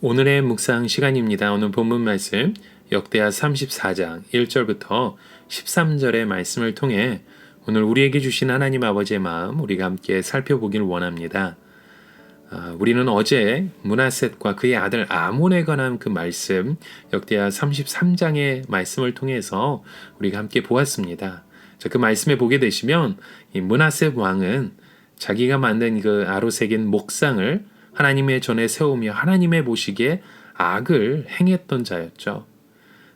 오늘의 묵상 시간입니다. 오늘 본문 말씀 역대하 34장 1절부터 13절의 말씀을 통해 오늘 우리에게 주신 하나님 아버지의 마음 우리가 함께 살펴보길 원합니다. 우리는 어제 므낫셋과 그의 아들 아몬에 관한 그 말씀 역대하 33장의 말씀을 통해서 우리가 함께 보았습니다. 그 말씀에 보게 되시면 이 므낫셋 왕은 자기가 만든 그 아로새긴 목상을 하나님의 전에 세우며 하나님의 보시기에 악을 행했던 자였죠.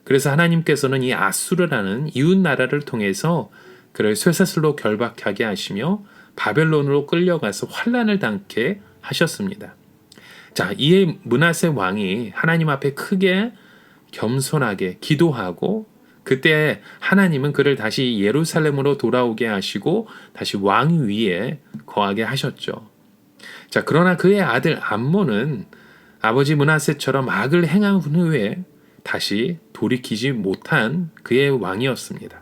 그래서 하나님께서는 이 아수르라는 이웃 나라를 통해서 그를 쇠사슬로 결박하게 하시며 바벨론으로 끌려가서 환난을 당케 하셨습니다. 자, 이에 므낫셋 왕이 하나님 앞에 크게 겸손하게 기도하고 그때 하나님은 그를 다시 예루살렘으로 돌아오게 하시고 다시 왕 위에 거하게 하셨죠. 자, 그러나 그의 아들 암몬은 아버지 므낫셋처럼 악을 행한 후에 다시 돌이키지 못한 그의 왕이었습니다.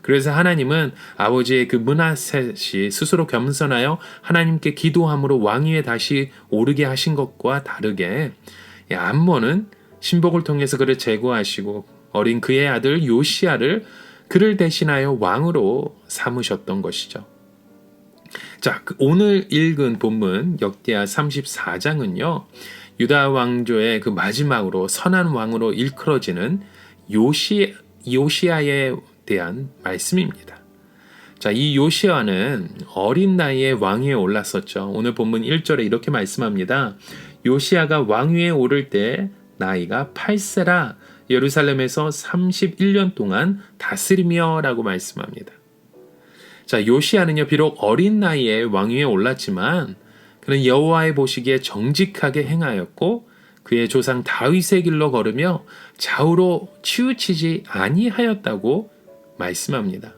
그래서 하나님은 아버지의 그 므낫셋이 스스로 겸손하여 하나님께 기도함으로 왕위에 다시 오르게 하신 것과 다르게 암몬은 신복을 통해서 그를 제거하시고 어린 그의 아들 요시야를 그를 대신하여 왕으로 삼으셨던 것이죠. 자, 오늘 읽은 본문 역대하 34장은요. 유다 왕조의 그 마지막으로 선한 왕으로 일컬어지는 요시야에 대한 말씀입니다. 자, 이 요시야는 어린 나이에 왕위에 올랐었죠. 오늘 본문 1절에 이렇게 말씀합니다. 요시야가 왕위에 오를 때 나이가 8세라 예루살렘에서 31년 동안 다스리며 라고 말씀합니다. 자, 요시야는요 비록 어린 나이에 왕위에 올랐지만 그는 여호와의 보시기에 정직하게 행하였고 그의 조상 다윗의 길로 걸으며 좌우로 치우치지 아니하였다고 말씀합니다.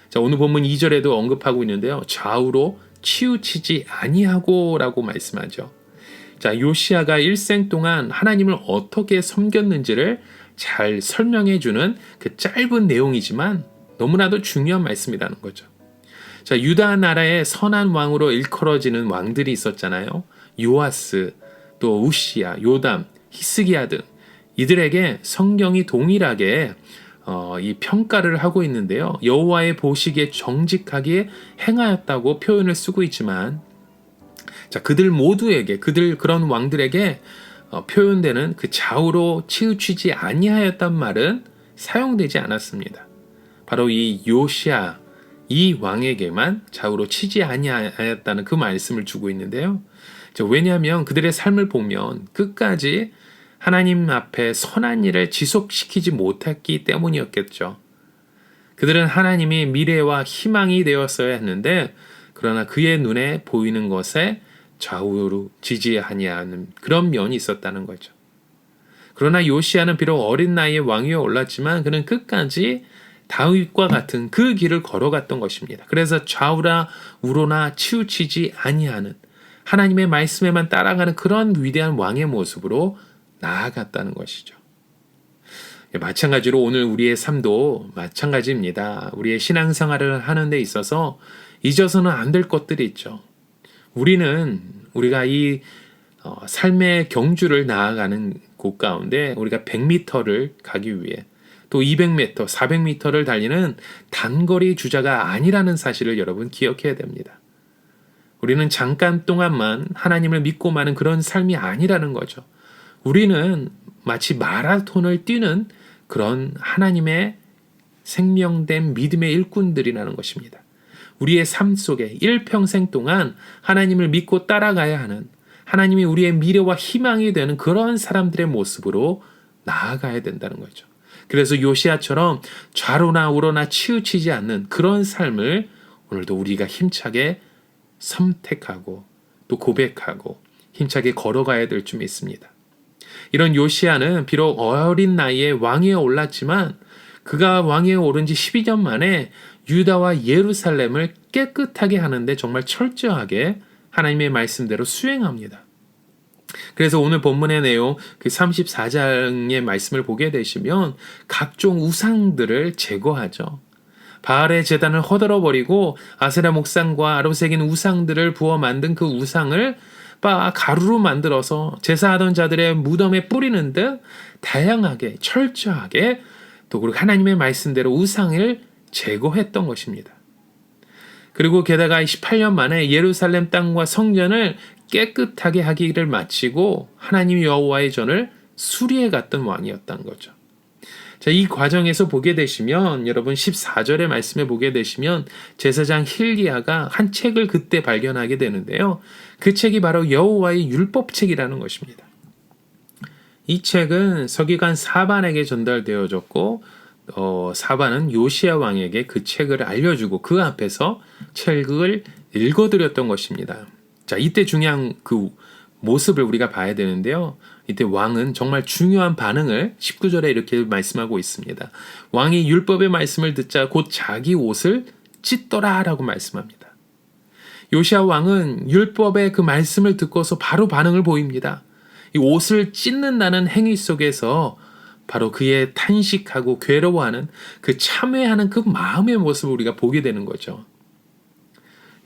자, 오늘 본문 2절에도 언급하고 있는데요. 좌우로 치우치지 아니하고 라고 말씀하죠. 자, 요시야가 일생 동안 하나님을 어떻게 섬겼는지를 잘 설명해주는 그 짧은 내용이지만 너무나도 중요한 말씀이라는 거죠. 자, 유다 나라의 선한 왕으로 일컬어지는 왕들이 있었잖아요. 요아스, 또 우시야, 요담, 히스기야 등 이들에게 성경이 동일하게 이 평가를 하고 있는데요. 여호와의 보시기에 정직하게 행하였다고 표현을 쓰고 있지만 자, 그들 모두에게 그런 왕들에게 표현되는 그 좌우로 치우치지 아니하였단 말은 사용되지 않았습니다. 바로 이 요시야 이 왕에게만 좌우로 치지 아니하였다는 그 말씀을 주고 있는데요. 왜냐하면 그들의 삶을 보면 끝까지 하나님 앞에 선한 일을 지속시키지 못했기 때문이었겠죠. 그들은 하나님이 미래와 희망이 되었어야 했는데 그러나 그의 눈에 보이는 것에 좌우로 지지하냐는 그런 면이 있었다는 거죠. 그러나 요시야는 비록 어린 나이에 왕위에 올랐지만 그는 끝까지 다윗과 같은 그 길을 걸어갔던 것입니다. 그래서 좌우나 우로나 치우치지 아니하는 하나님의 말씀에만 따라가는 그런 위대한 왕의 모습으로 나아갔다는 것이죠. 마찬가지로 오늘 우리의 삶도 마찬가지입니다. 우리의 신앙생활을 하는 데 있어서 잊어서는 안 될 것들이 있죠. 우리가 이 삶의 경주를 나아가는 곳 가운데 우리가 100m를 가기 위해 또 200m, 400m를 달리는 단거리 주자가 아니라는 사실을 여러분 기억해야 됩니다. 우리는 잠깐 동안만 하나님을 믿고 마는 그런 삶이 아니라는 거죠. 우리는 마치 마라톤을 뛰는 그런 하나님의 생명된 믿음의 일꾼들이라는 것입니다. 우리의 삶 속에 일평생 동안 하나님을 믿고 따라가야 하는 하나님이 우리의 미래와 희망이 되는 그런 사람들의 모습으로 나아가야 된다는 거죠. 그래서 요시야처럼 좌로나 우로나 치우치지 않는 그런 삶을 오늘도 우리가 힘차게 선택하고 또 고백하고 힘차게 걸어가야 될 줄 믿습니다. 이런 요시야는 비록 어린 나이에 왕위에 올랐지만 그가 왕위에 오른 지 12년 만에 유다와 예루살렘을 깨끗하게 하는데 정말 철저하게 하나님의 말씀대로 수행합니다. 그래서 오늘 본문의 내용 그 34장의 말씀을 보게 되시면 각종 우상들을 제거하죠. 바알의 제단을 허들어버리고 아세라 목상과 아로새긴 우상들을 부어 만든 그 우상을 바 가루로 만들어서 제사하던 자들의 무덤에 뿌리는 듯 다양하게 철저하게 또 그리고 하나님의 말씀대로 우상을 제거했던 것입니다. 그리고 게다가 18년 만에 예루살렘 땅과 성전을 깨끗하게 하기를 마치고 하나님 여호와의 전을 수리해 갔던 왕이었던 거죠. 자, 이 과정에서 보게 되시면 여러분 14절의 말씀에 보게 되시면 제사장 힐기야가 한 책을 그때 발견하게 되는데요. 그 책이 바로 여호와의 율법책이라는 것입니다. 이 책은 서기관 사반에게 전달되어졌고 사반은 요시야 왕에게 그 책을 알려주고 그 앞에서 책을 읽어드렸던 것입니다. 자, 이때 중요한 그 모습을 우리가 봐야 되는데요. 이때 왕은 정말 중요한 반응을 19절에 이렇게 말씀하고 있습니다. 왕이 율법의 말씀을 듣자 곧 자기 옷을 찢더라 라고 말씀합니다. 요시야 왕은 율법의 그 말씀을 듣고서 바로 반응을 보입니다. 이 옷을 찢는다는 행위 속에서 바로 그의 탄식하고 괴로워하는 그 참회하는 그 마음의 모습을 우리가 보게 되는 거죠.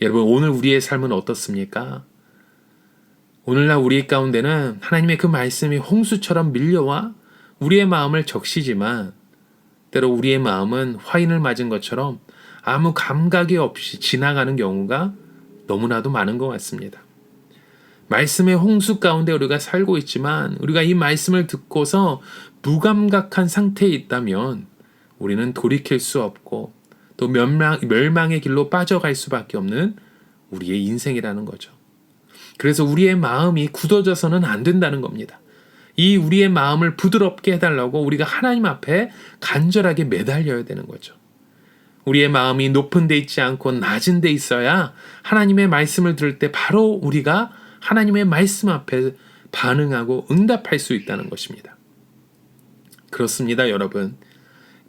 여러분, 오늘 우리의 삶은 어떻습니까? 오늘날 우리 가운데는 하나님의 그 말씀이 홍수처럼 밀려와 우리의 마음을 적시지만 때로 우리의 마음은 화인을 맞은 것처럼 아무 감각이 없이 지나가는 경우가 너무나도 많은 것 같습니다. 말씀의 홍수 가운데 우리가 살고 있지만 우리가 이 말씀을 듣고서 무감각한 상태에 있다면 우리는 돌이킬 수 없고 또 멸망의 길로 빠져갈 수밖에 없는 우리의 인생이라는 거죠. 그래서 우리의 마음이 굳어져서는 안 된다는 겁니다. 이 우리의 마음을 부드럽게 해달라고 우리가 하나님 앞에 간절하게 매달려야 되는 거죠. 우리의 마음이 높은 데 있지 않고 낮은 데 있어야 하나님의 말씀을 들을 때 바로 우리가 하나님의 말씀 앞에 반응하고 응답할 수 있다는 것입니다. 그렇습니다, 여러분.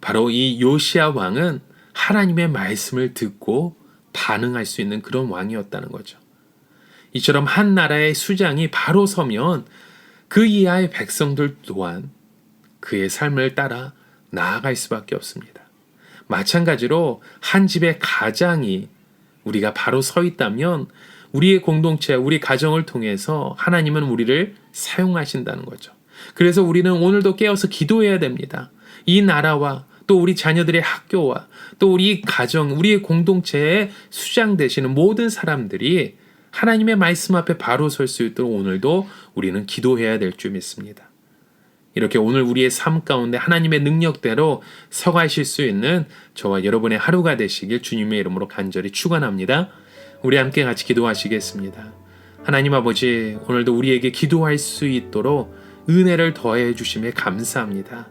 바로 이 요시야 왕은 하나님의 말씀을 듣고 반응할 수 있는 그런 왕이었다는 거죠. 이처럼 한 나라의 수장이 바로 서면 그 이하의 백성들 또한 그의 삶을 따라 나아갈 수밖에 없습니다. 마찬가지로 한 집의 가장이 우리가 바로 서 있다면 우리의 공동체, 우리 가정을 통해서 하나님은 우리를 사용하신다는 거죠. 그래서 우리는 오늘도 깨어서 기도해야 됩니다. 이 나라와 또 우리 자녀들의 학교와 또 우리 가정, 우리의 공동체의 수장 되시는 모든 사람들이 하나님의 말씀 앞에 바로 설 수 있도록 오늘도 우리는 기도해야 될 줄 믿습니다. 이렇게 오늘 우리의 삶 가운데 하나님의 능력대로 서가실 수 있는 저와 여러분의 하루가 되시길 주님의 이름으로 간절히 축원합니다. 우리 함께 같이 기도하시겠습니다. 하나님 아버지, 오늘도 우리에게 기도할 수 있도록 은혜를 더해 주심에 감사합니다.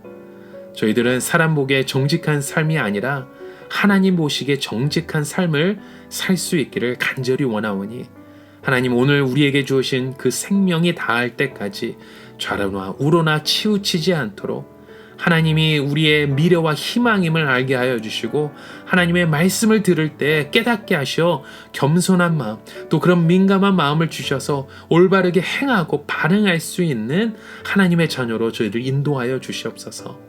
저희들은 사람 보기에 정직한 삶이 아니라 하나님 보시기에 정직한 삶을 살 수 있기를 간절히 원하오니 하나님, 오늘 우리에게 주신 그 생명이 닿을 때까지 좌로나 우로나 치우치지 않도록 하나님이 우리의 미래와 희망임을 알게 하여 주시고 하나님의 말씀을 들을 때 깨닫게 하시어 겸손한 마음, 또 그런 민감한 마음을 주셔서 올바르게 행하고 반응할 수 있는 하나님의 자녀로 저희를 인도하여 주시옵소서.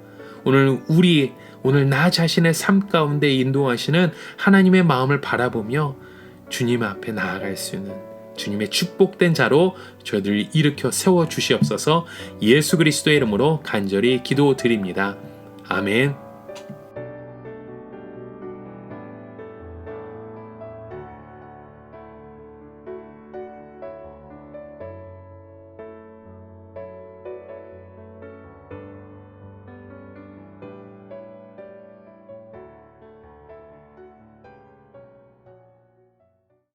오늘 나 자신의 삶 가운데 인도하시는 하나님의 마음을 바라보며 주님 앞에 나아갈 수 있는 주님의 축복된 자로 저희들 일으켜 세워 주시옵소서. 예수 그리스도의 이름으로 간절히 기도드립니다. 아멘.